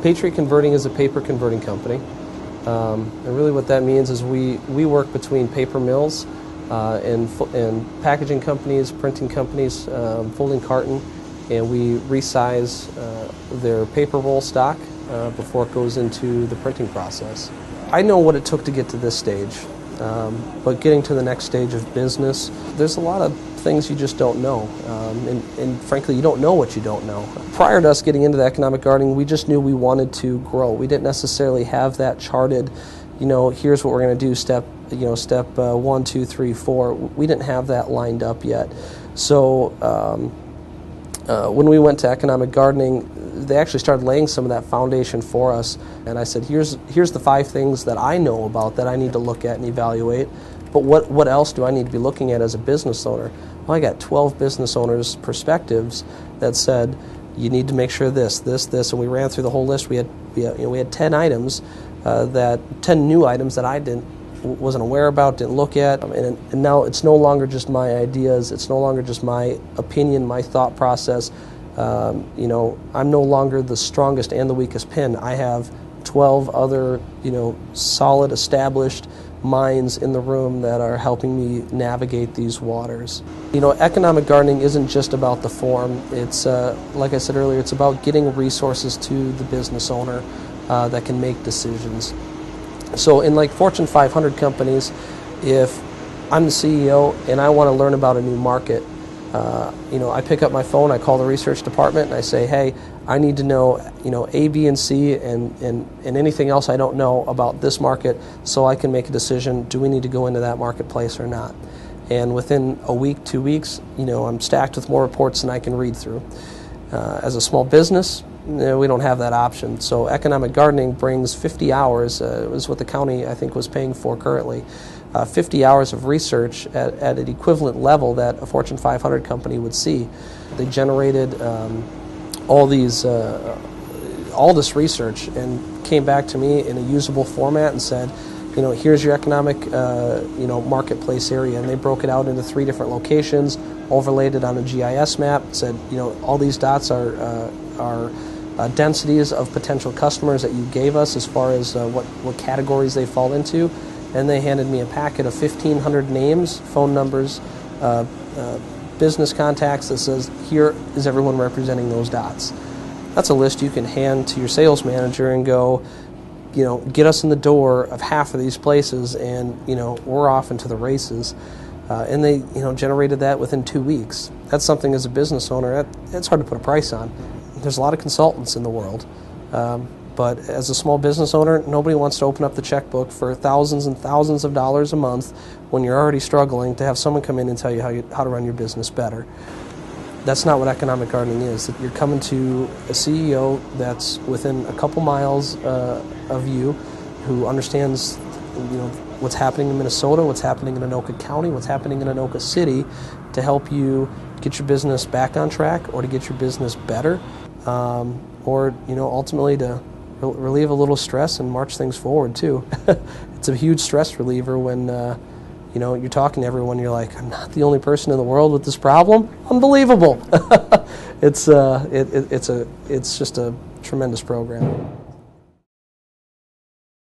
Patriot Converting is a paper converting company. And really what that means is we work between paper mills and packaging companies, printing companies, folding carton, and we resize their paper roll stock before it goes into the printing process. I know what it took to get to this stage, but getting to the next stage of business, there's a lot of things you just don't know, and frankly you don't know what you don't know. Prior to us getting into the economic gardening, we just knew we wanted to grow. We didn't necessarily have that charted, here's what we're going to do, step 1, 2, 3, 4. We didn't have that lined up yet. So when we went to economic gardening, they actually started laying some of that foundation for us, and I said, here's the 5 things that I know about that I need to look at and evaluate, but what else do I need to be looking at as a business owner? Well, I got 12 business owners' perspectives that said, you need to make sure this, and we ran through the whole list. We had 10 items, 10 new items that I wasn't aware about, didn't look at, and now it's no longer just my ideas, it's no longer just my opinion, my thought process. I'm no longer the strongest and the weakest pin. I have 12 other, solid, established minds in the room that are helping me navigate these waters. Economic gardening isn't just about the form. It's, like I said earlier, it's about getting resources to the business owner that can make decisions. So in like Fortune 500 companies, if I'm the CEO and I want to learn about a new market, I pick up my phone, I call the research department, and I say, hey, I need to know, A, B, and C, and anything else I don't know about this market, so I can make a decision, do we need to go into that marketplace or not? And within a week, 2 weeks, I'm stacked with more reports than I can read through. As a small business, we don't have that option. So economic gardening brings 50 hours, it was what the county, I think, was paying for currently, 50 hours of research at an equivalent level that a Fortune 500 company would see. They generated all this research and came back to me in a usable format and said, here's your economic marketplace area, and they broke it out into 3 different locations, overlaid it on a GIS map, said, all these dots are densities of potential customers that you gave us as far as what categories they fall into. And they handed me a packet of 1,500 names, phone numbers, business contacts that says, here is everyone representing those dots. That's a list you can hand to your sales manager and go, get us in the door of half of these places, and we're off into the races. And they generated that within 2 weeks. That's something as a business owner, it's hard to put a price on. There's a lot of consultants in the world. But as a small business owner, nobody wants to open up the checkbook for thousands and thousands of dollars a month when you're already struggling to have someone come in and tell you how to run your business better. That's not what economic gardening is. You're coming to a CEO that's within a couple miles of you, who understands what's happening in Minnesota, what's happening in Anoka County, what's happening in Anoka City, to help you get your business back on track or to get your business better, or ultimately to relieve a little stress and march things forward too. It's a huge stress reliever when you're talking to everyone. You're like, I'm not the only person in the world with this problem. Unbelievable! It's just a tremendous program.